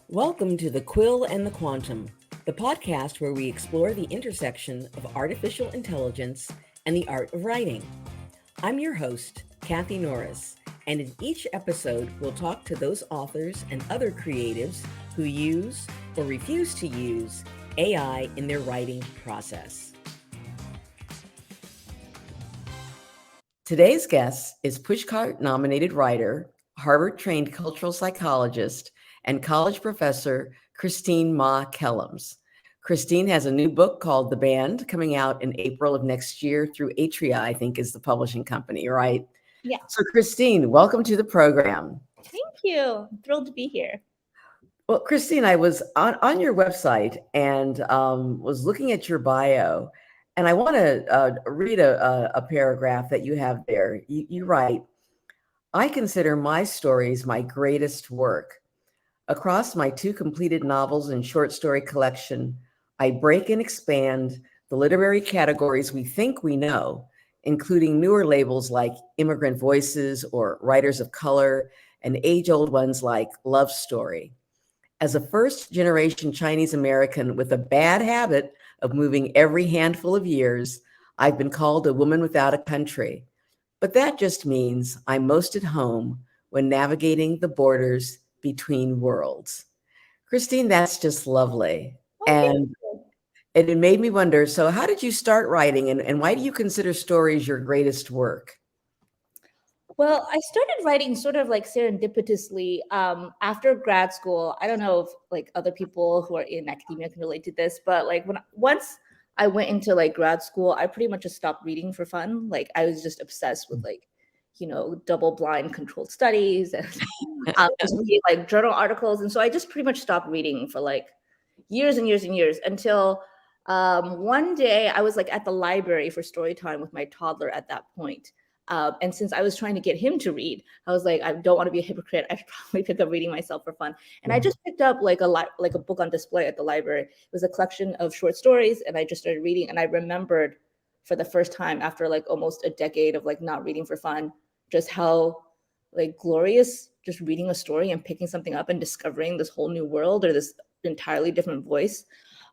Welcome to The Quill and the Quantum, the podcast where we explore the intersection of artificial intelligence and the art of writing. I'm your host, Kathy Norris, and in each episode, we'll talk to those authors and other creatives who use or refuse to use AI in their writing process. Today's guest is Pushcart nominated writer, Harvard trained cultural psychologist, and college professor Christine Ma-Kellams. Christine has a new book called The Band coming out in April of next year through Atria, I think is the publishing company, right? Yeah. So Christine, welcome to the program. Thank you. I'm thrilled to be here. Well, Christine, I was on your website and was looking at your bio, and I want to read a paragraph that you have there. You write, I consider my stories my greatest work. Across my 2 completed novels and short story collection, I break and expand the literary categories we think we know, including newer labels like immigrant voices or writers of color, and age-old ones like love story. As a first-generation Chinese American with a bad habit of moving every handful of years, I've been called a woman without a country. But that just means I'm most at home when navigating the borders between worlds. Christine, that's just lovely. And it made me wonder, so how did you start writing and why do you consider stories your greatest work? Well, I started writing sort of like serendipitously after grad school. I don't know if like other people who are in academia can relate to this, but like once I went into like grad school, I pretty much just stopped reading for fun. Like I was just obsessed with like, double blind controlled studies and just reading like journal articles. And so I just pretty much stopped reading for like years and years and years until one day I was like at the library for story time with my toddler at that point. And since I was trying to get him to read, I was like, I don't want to be a hypocrite. I should probably pick up reading myself for fun. And I just picked up like a book on display at the library. It was a collection of short stories, and I just started reading. And I remembered for the first time after like almost a decade of like not reading for fun, just how like glorious just reading a story and picking something up and discovering this whole new world or this entirely different voice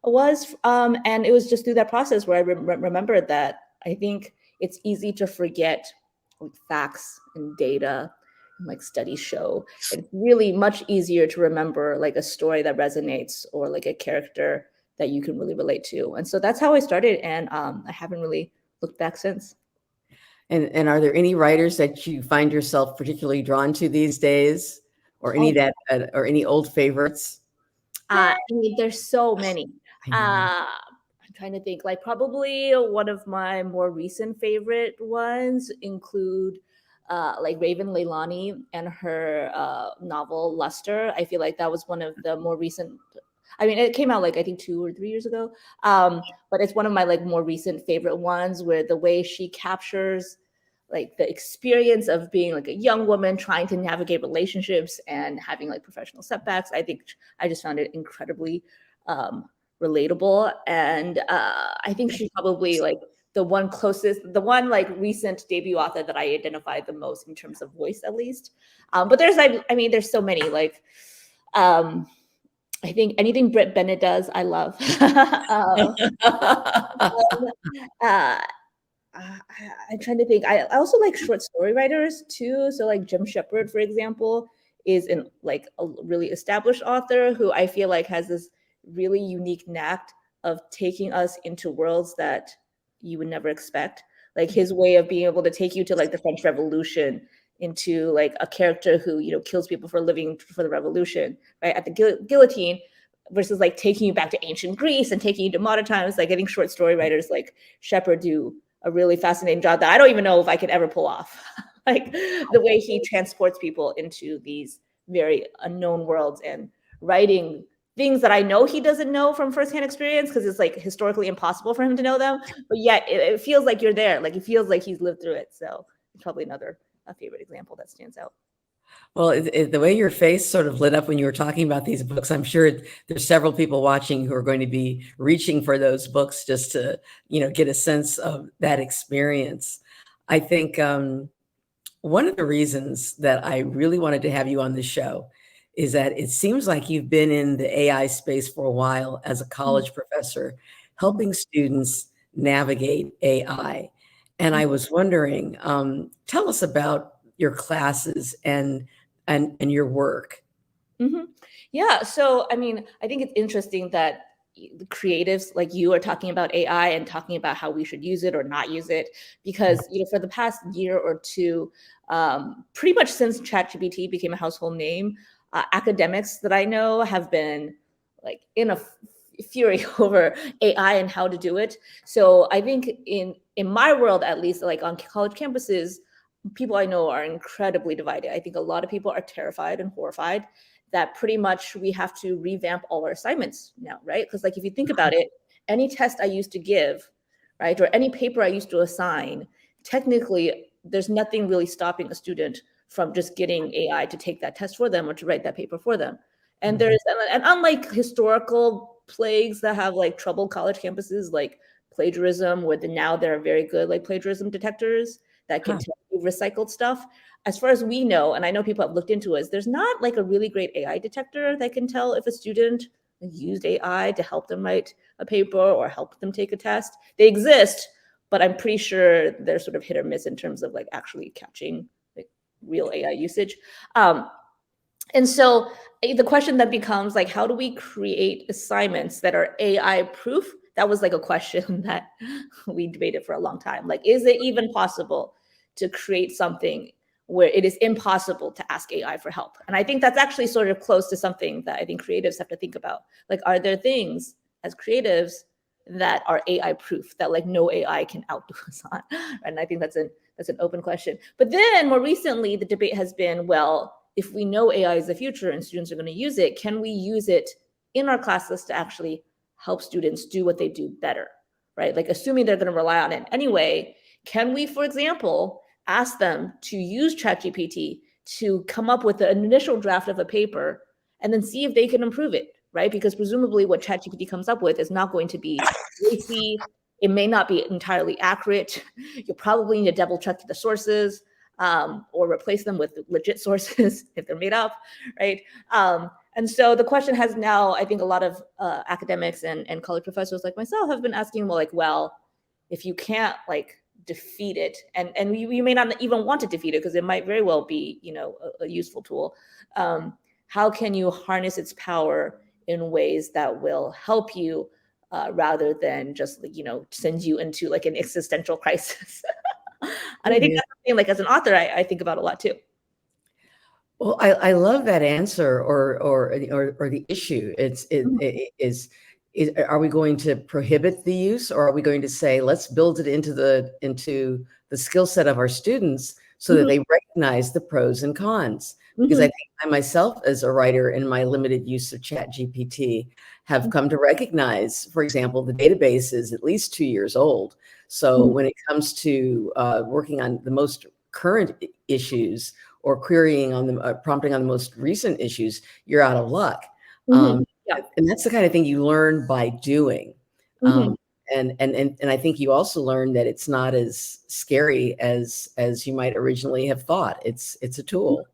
was. And it was just through that process where I remembered that I think it's easy to forget like facts and data and like studies show. It's really much easier to remember like a story that resonates or like a character that you can really relate to. And so that's how I started. And I haven't really looked back since. And are there any writers that you find yourself particularly drawn to these days, or any or any old favorites? I mean, there's so many. I know. I'm trying to think. Like, probably one of my more recent favorite ones include like Raven Leilani and her novel Luster. I feel like that was one of the more recent. I mean, it came out like I think 2 or 3 years ago, but it's one of my like more recent favorite ones where the way she captures like the experience of being like a young woman trying to navigate relationships and having like professional setbacks. I think I just found it incredibly relatable. And I think she's probably like the one like recent debut author that I identified the most in terms of voice, at least. But I mean, there's so many like, I think anything Britt Bennett does, I love. uh, I'm trying to think. I also like short story writers too. So like Jim Shepard, for example, is like a really established author who I feel like has this really unique knack of taking us into worlds that you would never expect. Like his way of being able to take you to like the French Revolution, into like a character who kills people for a living for the revolution, right at the guillotine, versus like taking you back to ancient Greece and taking you to modern times. Like getting short story writers like Shepard do a really fascinating job that I don't even know if I could ever pull off. Like the way he transports people into these very unknown worlds and writing things that I know he doesn't know from firsthand experience because it's like historically impossible for him to know them. But yet it feels like you're there. Like it feels like he's lived through it. So it's probably another favorite example that stands out. Well, the way your face sort of lit up when you were talking about these books, I'm sure there's several people watching who are going to be reaching for those books just to, get a sense of that experience. I think one of the reasons that I really wanted to have you on the show is that it seems like you've been in the AI space for a while as a college professor, helping students navigate AI. And I was wondering, tell us about your classes and your work. Mm-hmm. Yeah. So, I mean, I think it's interesting that the creatives like you are talking about AI and talking about how we should use it or not use it, because for the past year or two, pretty much since ChatGPT became a household name, academics that I know have been like in a fury over AI and how to do it. So I think in my world, at least, like on college campuses, people I know are incredibly divided. I think a lot of people are terrified and horrified that pretty much we have to revamp all our assignments now, right? Because like if you think about it, any test I used to give, right, or any paper I used to assign, technically there's nothing really stopping a student from just getting AI to take that test for them or to write that paper for them. And there's and unlike historical plagues that have like troubled college campuses, like plagiarism, where now there are very good like plagiarism detectors that can Huh. tell you recycled stuff. As far as we know, and I know people have looked into it, there's not like a really great AI detector that can tell if a student used AI to help them write a paper or help them take a test. They exist, but I'm pretty sure they're sort of hit or miss in terms of like actually catching like real AI usage. And so the question then becomes like, how do we create assignments that are AI proof? That was like a question that we debated for a long time. Like, is it even possible to create something where it is impossible to ask AI for help? And I think that's actually sort of close to something that I think creatives have to think about. Like, are there things as creatives that are AI proof that like no AI can outdo us on? And I think that's an open question. But then more recently, the debate has been, well, if we know AI is the future and students are going to use it, can we use it in our classes to actually help students do what they do better, right? Like assuming they're going to rely on it anyway, can we, for example, ask them to use ChatGPT to come up with an initial draft of a paper and then see if they can improve it, right? Because presumably what ChatGPT comes up with is not going to be racy. It may not be entirely accurate. You'll probably need to double check the sources, or replace them with legit sources if they're made up, right? And so the question has now, I think a lot of academics and college professors like myself have been asking, well, if you can't like defeat it, and you may not even want to defeat it because it might very well be, a useful tool. How can you harness its power in ways that will help you rather than just, send you into like an existential crisis? And I think that's something like as an author, I think about a lot too. Well, I love that answer or the issue. Are we going to prohibit the use, or are we going to say let's build it into the skill set of our students so that Mhm, they recognize the pros and cons? Because I mhm, think I myself, as a writer, in my limited use of ChatGPT, have come to recognize, for example, the database is at least 2 years old. So mhm, when it comes to working on the most current issues or querying on the prompting on the most recent issues, you're out of luck. mhm. Yeah. And that's the kind of thing you learn by doing. Mhm, And I think you also learn that it's not as scary as you might originally have thought. It's a mhm. tool.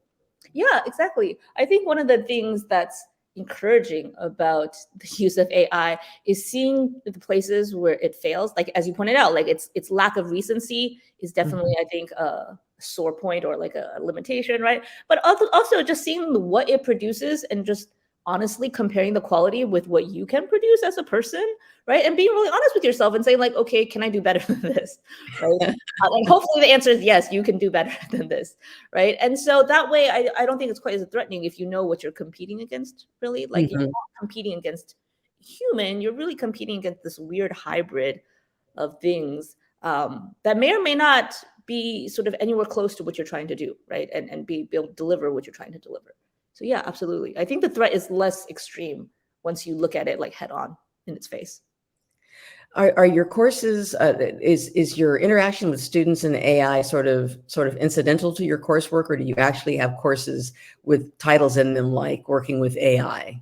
Yeah, exactly. I think one of the things that's encouraging about the use of AI is seeing the places where it fails. Like as you pointed out, like its lack of recency is definitely, Mhm. I think, a sore point or like a limitation, right? But also just seeing what it produces and just honestly comparing the quality with what you can produce as a person, right? And being really honest with yourself and saying like, okay, can I do better than this, right? And hopefully the answer is yes, you can do better than this, right? And so that way, I don't think it's quite as threatening if you know what you're competing against, really. Like you're Mhm. not competing against human, you're really competing against this weird hybrid of things that may or may not be sort of anywhere close to what you're trying to do, right? And be able to deliver what you're trying to deliver. So yeah, absolutely. I think the threat is less extreme once you look at it like head on in its face. Are your courses is your interaction with students in AI sort of incidental to your coursework, or do you actually have courses with titles in them like working with AI?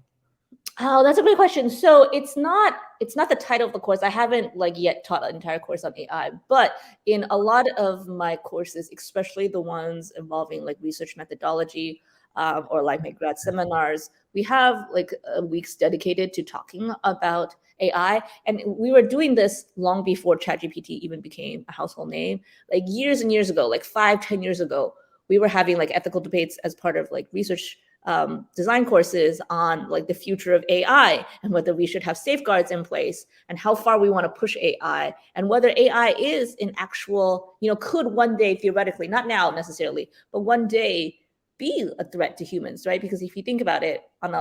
Oh, that's a great question. So it's not the title of the course. I haven't like yet taught an entire course on AI, but in a lot of my courses, especially the ones involving like research methodology, or like my grad seminars, we have like weeks dedicated to talking about AI. And we were doing this long before ChatGPT even became a household name. Like years and years ago, like 5, 10 years ago, we were having like ethical debates as part of like research design courses on like the future of AI and whether we should have safeguards in place and how far we want to push AI and whether AI is an actual, could one day theoretically, not now necessarily, but one day be a threat to humans, right? Because if you think about it on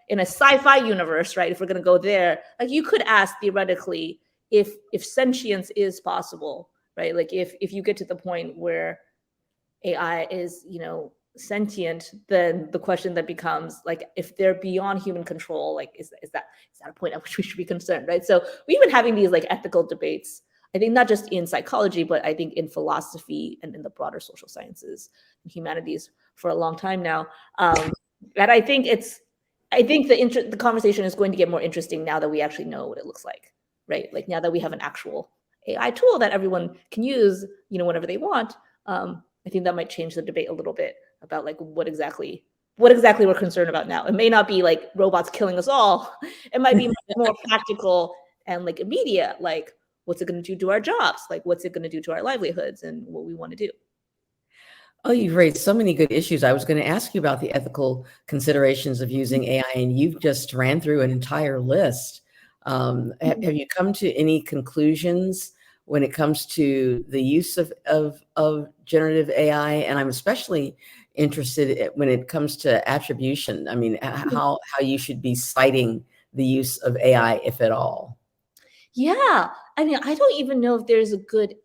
in a sci-fi universe, right? If we're going to go there, like you could ask theoretically if sentience is possible, right? Like if you get to the point where AI is, sentient, then the question that becomes like, if they're beyond human control, like is that a point at which we should be concerned, right? So we've been having these like ethical debates, I think not just in psychology, but I think in philosophy and in the broader social sciences and humanities for a long time now. And I think the conversation is going to get more interesting now that we actually know what it looks like, right? Like now that we have an actual AI tool that everyone can use, whenever they want. I think that might change the debate a little bit about like what exactly we're concerned about now. It may not be like robots killing us all. It might be more practical and like immediate, like what's it going to do to our jobs? Like what's it going to do to our livelihoods and what we want to do? Oh, you've raised so many good issues. I was going to ask you about the ethical considerations of using AI, and you've just ran through an entire list. Have you come to any conclusions when it comes to the use of generative AI? And I'm especially interested when it comes to attribution. I mean, how you should be citing the use of AI, if at all. Yeah. I mean, I don't even know if there's a good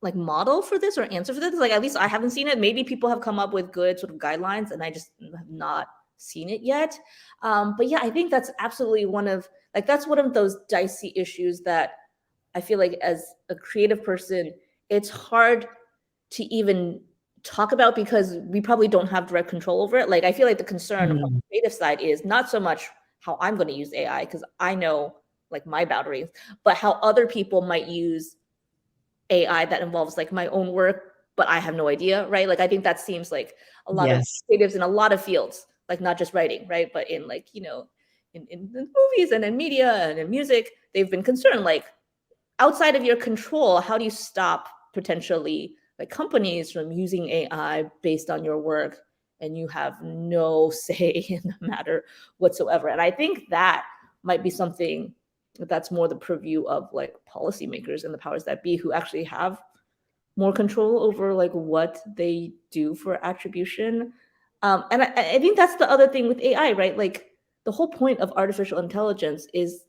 like model for this or answer for this. Like, at least I haven't seen it. Maybe people have come up with good sort of guidelines and I just have not seen it yet. But yeah, I think that's absolutely one of those dicey issues that I feel like as a creative person, it's hard to even talk about because we probably don't have direct control over it. Like, I feel like the concern on the creative side is not so much how I'm going to use AI, because I know like my boundaries, but how other people might use AI that involves like my own work, but I have no idea, right? Like, I think that seems like a lot of creatives in a lot of fields, like not just writing, right? But in like, in movies and in media and in music, they've been concerned, like, outside of your control, how do you stop potentially like companies from using AI based on your work and you have no say in the matter whatsoever? And I think that might be something that's more the purview of like policymakers and the powers that be, who actually have more control over like what they do for attribution. And I think that's the other thing with AI, right? Like the whole point of artificial intelligence is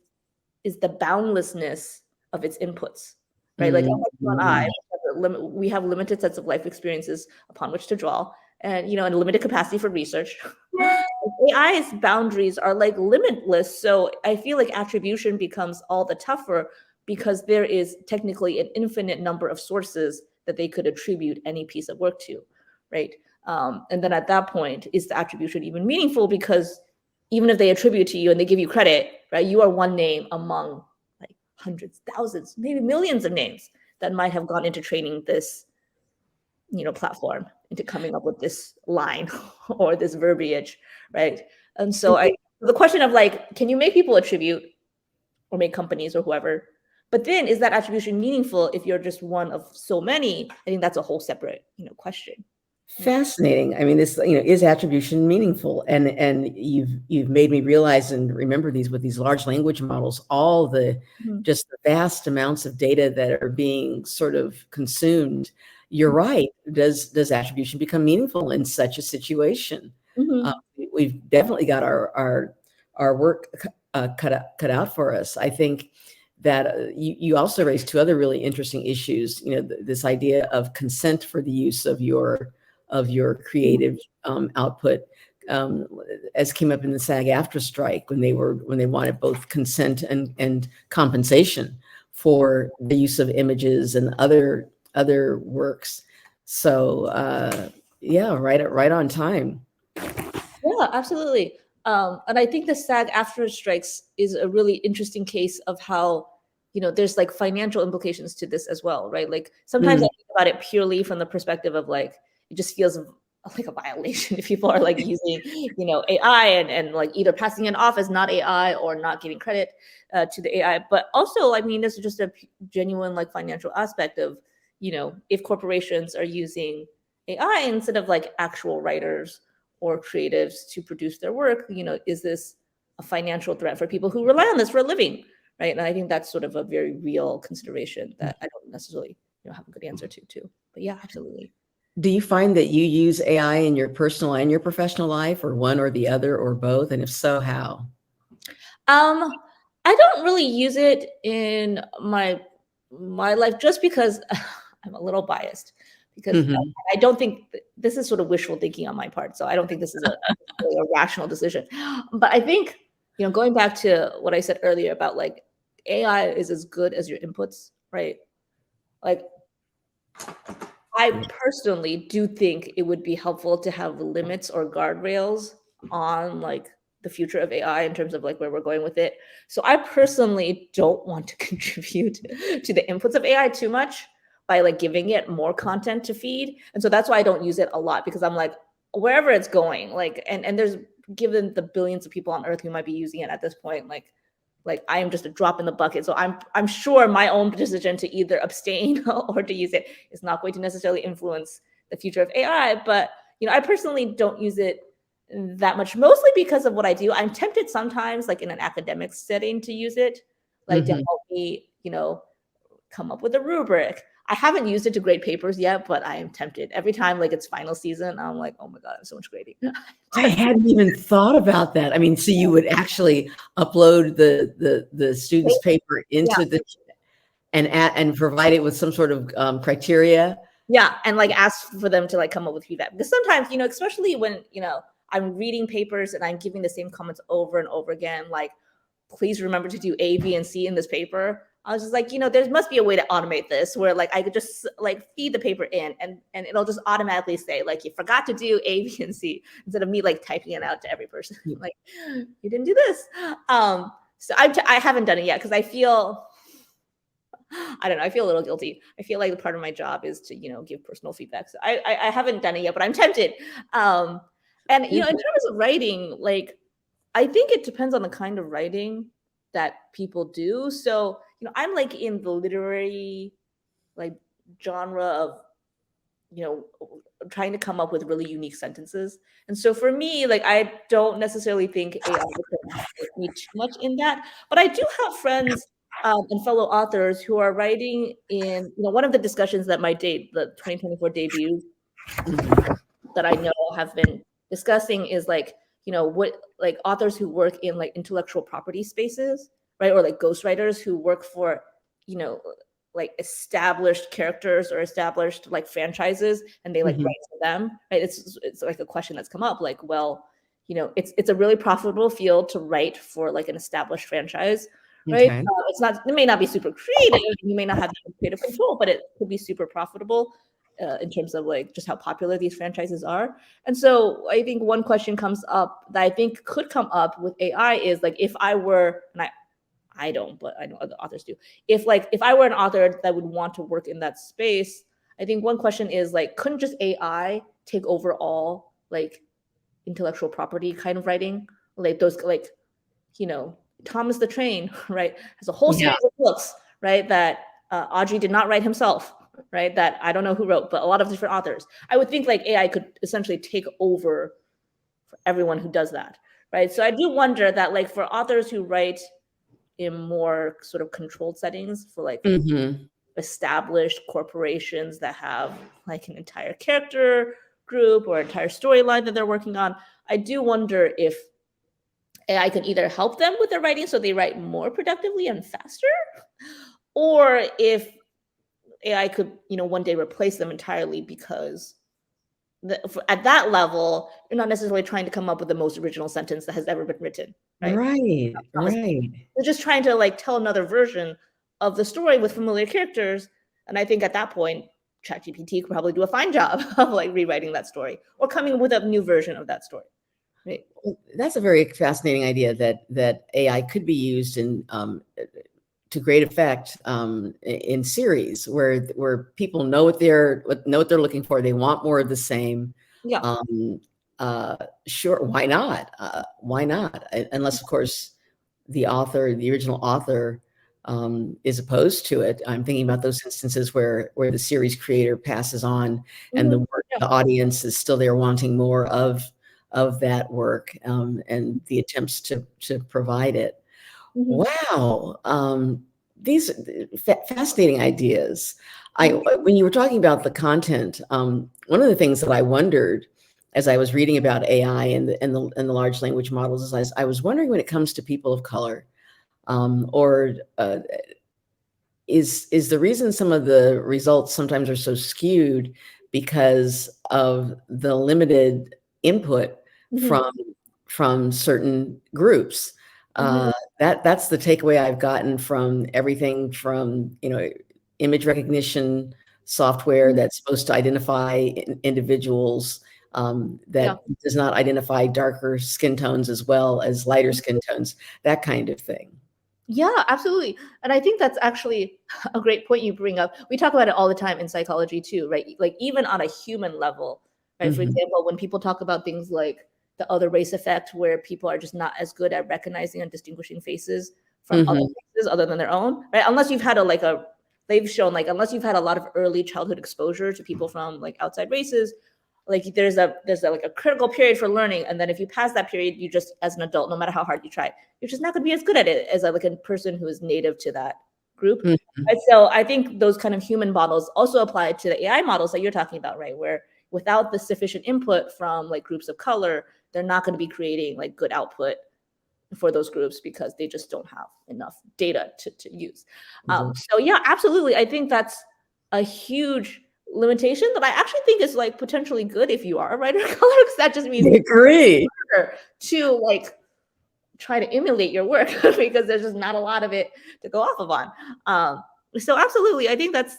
the boundlessness of its inputs, right? Like you and I, we have limited sets of life experiences upon which to draw, and and a limited capacity for research. AI's boundaries are like limitless, so I feel like attribution becomes all the tougher because there is technically an infinite number of sources that they could attribute any piece of work to, right? And then at that point, is the attribution even meaningful? Because even if they attribute to you and they give you credit, right, you are one name among like hundreds, thousands, maybe millions of names that might have gone into training this, platform, into coming up with this line or this verbiage, right? And so the question of like, can you make people attribute or make companies or whoever? But then is that attribution meaningful if you're just one of so many? I think that's a whole separate, question. Fascinating. I mean, this, is attribution meaningful? And you've made me realize and remember with these large language models, all the just the vast amounts of data that are being sort of consumed. You're right. Does attribution become meaningful in such a situation? We've definitely got our work cut out for us. I think that you also raised two other really interesting issues. This idea of consent for the use of your creative output, as came up in the SAG-AFTRA strike when they wanted both consent and compensation for the use of images and other works. So yeah, right on time. Yeah, absolutely. And I think the SAG-AFTRA strikes is a really interesting case of how, there's like financial implications to this as well, right? Like sometimes I think about it purely from the perspective of like, it just feels like a violation if people are like using, AI and like either passing it off as not AI or not giving credit to the AI. But also, I mean, this is just a genuine like financial aspect of, if corporations are using AI instead of like actual writers or creatives to produce their work, is this a financial threat for people who rely on this for a living, right? And I think that's sort of a very real consideration that I don't necessarily, have a good answer to too. But yeah, absolutely. Do you find that you use AI in your personal and your professional life, or one or the other, or both? And if so, how? Um, I don't really use it in my life just because I'm a little biased because Mhm. I don't think this is sort of wishful thinking on my part. So I don't think this is really a rational decision. But I think, going back to what I said earlier about like AI is as good as your inputs, right? Like I personally do think it would be helpful to have limits or guardrails on like the future of AI in terms of like where we're going with it. So I personally don't want to contribute to the inputs of AI too much by like giving it more content to feed. And so that's why I don't use it a lot because I'm like wherever it's going, like and there's given the billions of people on earth who might be using it at this point, like I am just a drop in the bucket. So I'm sure my own decision to either abstain or to use it is not going to necessarily influence the future of AI. But I personally don't use it that much, mostly because of what I do. I'm tempted sometimes, like in an academic setting, to use it, like to Mhm. help me, come up with a rubric. I haven't used it to grade papers yet, but I am tempted. Every time like it's final season, I'm like, oh my God, I have so much grading. I hadn't even thought about that. I mean, so you would actually upload the student's paper Yeah. into the and provide it with some sort of criteria. Yeah, and like ask for them to like come up with feedback because sometimes, especially when, I'm reading papers and I'm giving the same comments over and over again, like, please remember to do A, B, and C in this paper. I was just like, there must be a way to automate this where like I could just like feed the paper in and it'll just automatically say like you forgot to do A, B, and C instead of me like typing it out to every person. Like, you didn't do this. So I haven't done it yet because I don't know. I feel a little guilty. I feel like the part of my job is to, give personal feedback. So I haven't done it yet, but I'm tempted. And in terms of writing, like I think it depends on the kind of writing that people do. So I'm like in the literary like genre of you know trying to come up with really unique sentences. And so for me, like I don't necessarily think AI can help me too much in that, but I do have friends and fellow authors who are writing in one of the discussions that the 2024 debut that I know have been discussing is like what like authors who work in like intellectual property spaces, right, or like ghostwriters who work for you know like established characters or established like franchises and they like Mhm. write for them, right? It's like a question that's come up like, well, it's a really profitable field to write for like an established franchise, right? Okay. It may not be super creative, you may not have creative control, but it could be super profitable in terms of like just how popular these franchises are. And so I think one question comes up that I think could come up with AI is like if I were, and I don't, but I know other authors do. If I were an author that would want to work in that space, I think one question is like, couldn't just AI take over all like intellectual property kind of writing? Like those like, Thomas the Train, right, has a whole Yeah. series of books, right, that Audrey did not write himself, right, that I don't know who wrote, but a lot of different authors. I would think like AI could essentially take over for everyone who does that, right? So I do wonder that like for authors who write in more sort of controlled settings for like Mhm. established corporations that have like an entire character group or entire storyline that they're working on, I do wonder if AI can either help them with their writing so they write more productively and faster, or if AI could, one day replace them entirely because at that level, you're not necessarily trying to come up with the most original sentence that has ever been written, right? Right. Right. You're just trying to like tell another version of the story with familiar characters. And I think at that point, ChatGPT could probably do a fine job of like rewriting that story or coming with a new version of that story. Right. Well, that's a very fascinating idea that AI could be used to great effect in series where people know what they're looking for. They want more of the same. Yeah. Um, sure, why not? Why not? Unless, of course, the original author, is opposed to it. I'm thinking about those instances where the series creator passes on, and Mhm. Yeah. the audience is still there wanting more of that work, and the attempts to provide it. Mhm. Wow, these fascinating ideas. Mhm. When you were talking about the content, one of the things that I wondered as I was reading about AI and the large language models is I was wondering when it comes to people of color, or is the reason some of the results sometimes are so skewed because of the limited input Mhm. from certain groups. Mhm. That's the takeaway I've gotten from everything from, image recognition software Mhm. that's supposed to identify individuals, Yeah. that does not identify darker skin tones as well as lighter skin tones, that kind of thing. Yeah, absolutely. And I think that's actually a great point you bring up. We talk about it all the time in psychology too, right? Like even on a human level, right? For Mhm, example, when people talk about things like the other race effect, where people are just not as good at recognizing and distinguishing faces from other mhm, faces other than their own, right? Unless you've had they've shown like unless you've had a lot of early childhood exposure to people from like outside races, like there's a like a critical period for learning, and then if you pass that period, you just as an adult, no matter how hard you try, you're just not going to be as good at it as like a person who is native to that group. mhm. And so I think those kind of human models also apply to the AI models that you're talking about, right? Where without the sufficient input from like groups of color, they're not going to be creating like good output for those groups because they just don't have enough data to use. So yeah, absolutely. I think that's a huge limitation that I actually think is like potentially good if you are a writer of color, because that just means I agree. harder to like try to emulate your work because there's just not a lot of it to go off of on. So absolutely, I think that's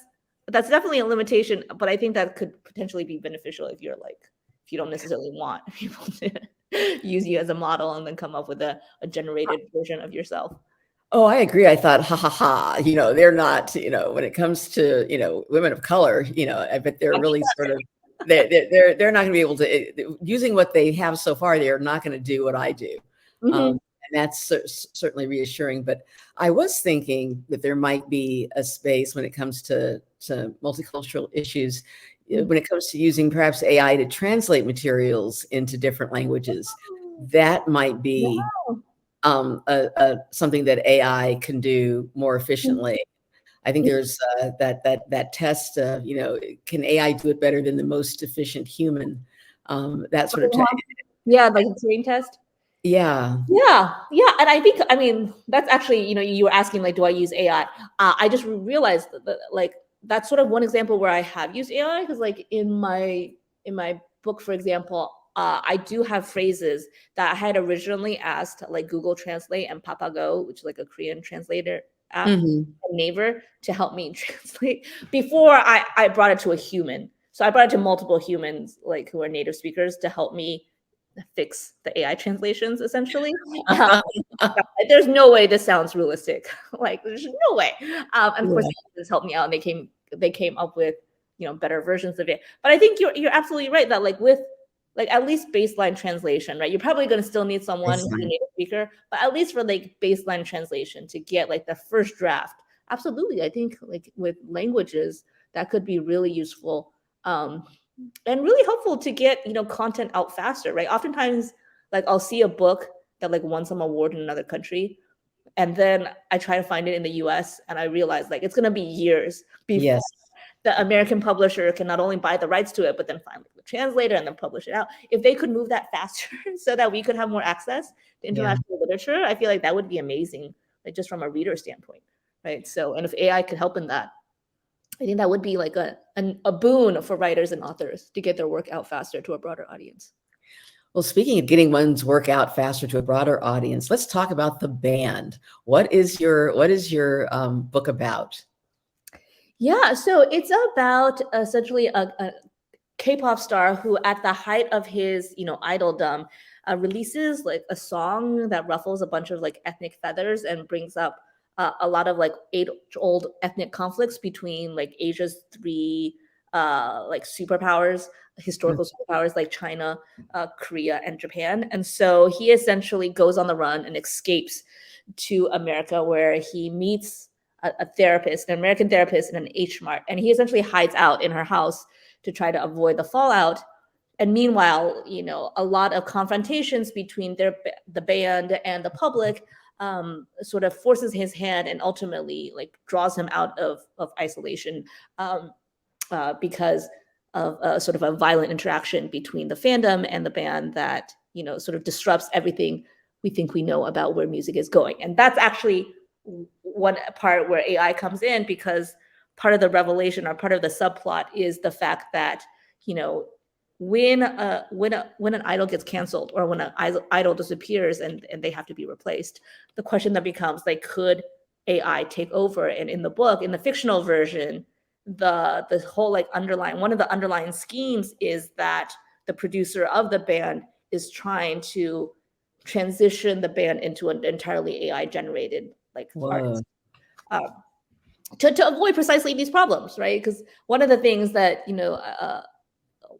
definitely a limitation, but I think that could potentially be beneficial if you're like if you don't necessarily want people to use you as a model and then come up with a generated version of yourself. Oh, I agree. I thought, ha ha ha, they're not, when it comes to, women of color, I bet they're I think really sort of, they're not going to be able to, using what they have so far, they're not going to do what I do. Mhm. And that's certainly reassuring. But I was thinking that there might be a space when it comes to multicultural issues, Mm. when it comes to using perhaps AI to translate materials into different languages. That might be Wow. something that AI can do more Mm. efficiently. I think Yeah. there's that test of, can AI do it better than the most efficient human? That sort of Uh-huh. Yeah, like a Turing test. yeah. Yeah, yeah, and I think I mean that's actually you were asking like do I use AI? I just realized that like that's sort of one example where I have used AI because like in my book for example, I do have phrases that I had originally asked like Google Translate and Papago, which is like a Korean translator app, Mhm. and Naver to help me translate before I brought it to a human. So I brought it to multiple humans like who are native speakers to help me fix the AI translations essentially. Uh, there's no way this sounds realistic. Like there's no way. And of course, Yeah. this helped me out, and they came up with better versions of it. But I think you're absolutely right that like with like at least baseline translation, right? You're probably going to still need someone who's a Baseline. native speaker, but at least for like baseline translation to get like the first draft, absolutely. I think like with languages that could be really useful. And really helpful to get content out faster, right? Oftentimes like I'll see a book that like won some award in another country, and then I try to find it in the US and I realize like it's going to be years before Yes. the American publisher can not only buy the rights to it but then find like, the translator and then publish it out. If they could move that faster so that we could have more access to Yeah. international literature, I feel like that would be amazing, like just from a reader standpoint, right? So and if AI could help in that, I think that would be like a boon for writers and authors to get their work out faster to a broader audience. Well, speaking of getting one's work out faster to a broader audience, let's talk about the band. What is your book about? Yeah, so it's about essentially a K-pop star who, at the height of his, idoldom, releases like a song that ruffles a bunch of like ethnic feathers and brings up a lot of like age-old ethnic conflicts between like Asia's three like superpowers, historical superpowers like China, Korea, and Japan. And so he essentially goes on the run and escapes to America, where he meets a therapist, an American therapist in an H Mart, and he essentially hides out in her house to try to avoid the fallout. And meanwhile, a lot of confrontations between the band and the public sort of forces his hand and ultimately like draws him out of isolation, because of sort of a violent interaction between the fandom and the band that sort of disrupts everything we think we know about where music is going. And that's actually one part where AI comes in, because part of the revelation or part of the subplot is the fact that when an idol gets canceled, or when an idol disappears and they have to be replaced, the question that becomes like, could AI take over? And in the book, in the fictional version, the whole like one of the underlying schemes is that the producer of the band is trying to transition the band into an entirely AI generated like artist, to avoid precisely these problems, right? Because one of the things that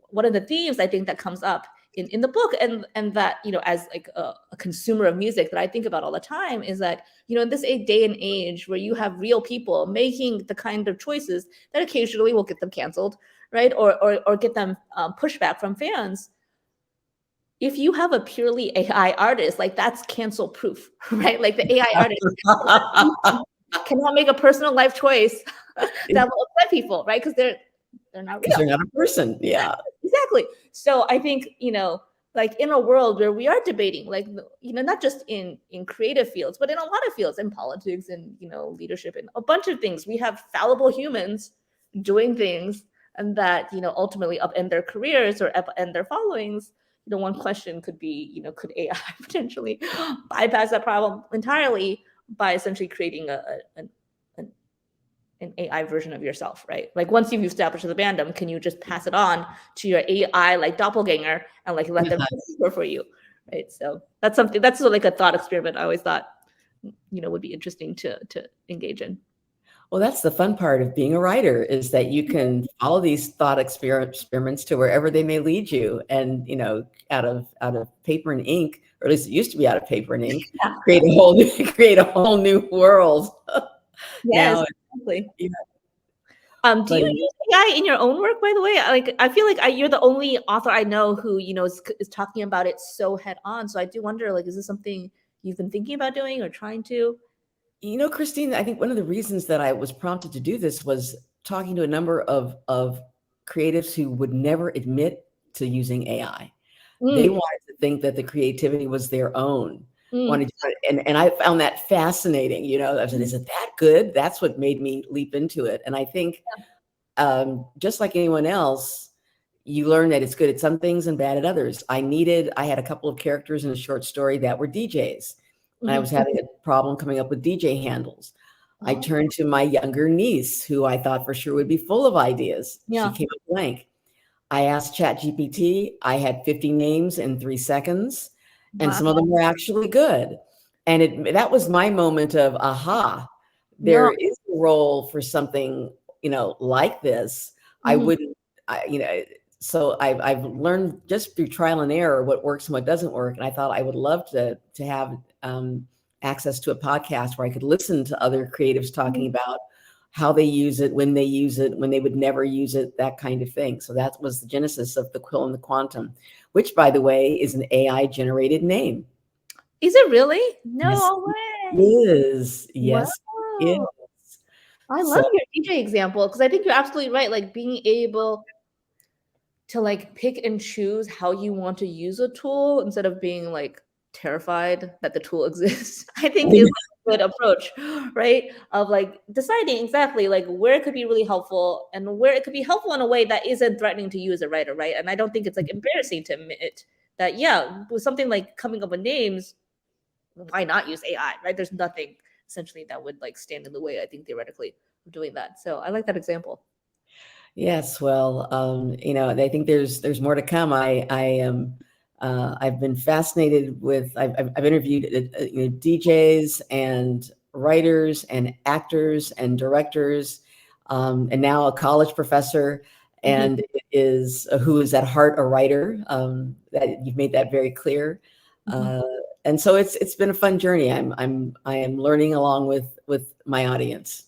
one of the themes I think that comes up in the book, and that as like a consumer of music that I think about all the time, is that in this day and age where you have real people making the kind of choices that occasionally will get them canceled, right, or get them pushback from fans. If you have a purely AI artist, like that's cancel proof, right? Like the AI artist cannot make a personal life choice that will upset people, right? Because they're not real. They're not a person. Yeah. Exactly. So I think, like in a world where we are debating, like, not just in creative fields, but in a lot of fields, in politics and, leadership and a bunch of things, we have fallible humans doing things, and that, ultimately upend their careers or upend their followings. One question could be, could AI potentially bypass that problem entirely by essentially creating an AI version of yourself, right? Like once you've established the fandom, can you just pass it on to your AI like doppelganger and like let them work for you, right? So that's something that's like a thought experiment I always thought, would be interesting to engage in. Well, that's the fun part of being a writer, is that you can follow these thought experiments to wherever they may lead you, and out of paper and ink, or at least it used to be out of paper and ink, create a whole new world. Yes, exactly. Do you use AI in your own work, by the way? Like, I feel like you're the only author I know who, is talking about it so head on. So I do wonder, like, is this something you've been thinking about doing or trying to? Christine, I think one of the reasons that I was prompted to do this was talking to a number of creatives who would never admit to using AI. They wanted to think that the creativity was their own. And I found that fascinating. I said, is it that good? That's what made me leap into it. And I think just like anyone else, you learn that it's good at some things and bad at others. I had a couple of characters in a short story that were DJs. And I was having a problem coming up with DJ handles. I turned to my younger niece, who I thought for sure would be full of ideas. She came up blank. I asked ChatGPT. I had 50 names in 3 seconds, and some of them were actually good. And that was my moment of, aha, there is a role for something, like this. So I've learned just through trial and error what works and what doesn't work. And I thought I would love to have access to a podcast where I could listen to other creatives talking about how they use it, when they would never use it, that kind of thing. So that was the genesis of The Quill and the Quantum, which, by the way, is an AI generated name. Is it really? No way. It is. Yes, it is. I love your DJ example, because I think you're absolutely right. Like being able to like pick and choose how you want to use a tool instead of being like terrified that the tool exists, I think is a good approach, right? Of like deciding exactly like where it could be really helpful and where it could be helpful in a way that isn't threatening to you as a writer, right? And I don't think it's like embarrassing to admit that, with something like coming up with names, why not use AI, right? There's nothing essentially that would like stand in the way, I think, theoretically, of doing that. So I like that example. Yes, well, I think there's more to come. I've been fascinated with. I've interviewed DJs and writers and actors and directors, and now a college professor. and it is who is at heart a writer. That you've made that very clear. And so it's been a fun journey. I am learning along with my audience.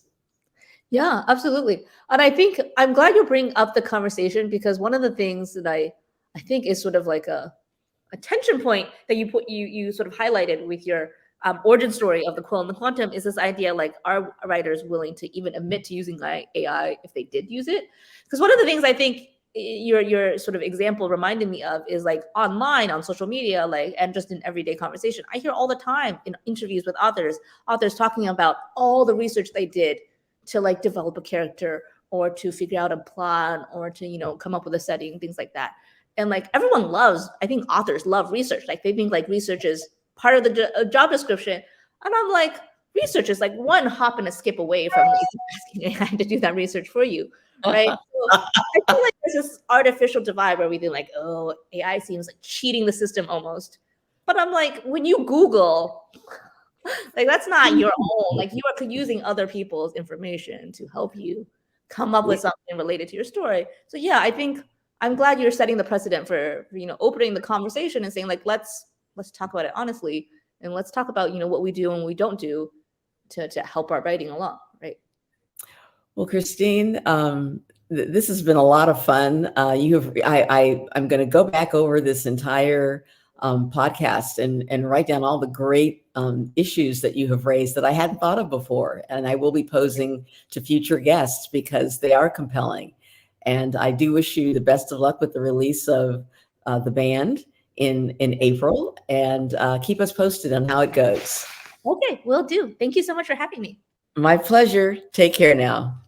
Yeah, absolutely. And I think I'm glad you bring up the conversation, because one of the things that I think is sort of like a tension point that you sort of highlighted with your origin story of the quill and the quantum is this idea, like, are writers willing to even admit to using AI if they did use it? Because one of the things I think your sort of example reminded me of is, like, online on social media, like, and just in everyday conversation, I hear all the time in interviews with authors talking about all the research they did to, like, develop a character or to figure out a plot or to, you know, come up with a setting, things like that. And, like, everyone loves, I think authors love research. Like, they think like research is part of the job description. And I'm like, research is like one hop and a skip away from, like, asking AI to do that research for you, right? So I feel like there's this artificial divide where we think like, oh, AI seems like cheating the system almost. But I'm like, when you Google, like, that's not your own. Like, you are using other people's information to help you come up with something related to your story. So yeah, I think I'm glad you're setting the precedent for, you know, opening the conversation and saying, like, let's talk about it honestly, and let's talk about, you know, what we do and what we don't do to help our writing along, right? Well, Christine, this has been a lot of fun. I'm going to go back over this entire podcast and write down all the great issues that you have raised that I hadn't thought of before. And I will be posing to future guests because they are compelling. And I do wish you the best of luck with the release of the band in April, and keep us posted on how it goes. Okay, will do. Thank you so much for having me. My pleasure. Take care now.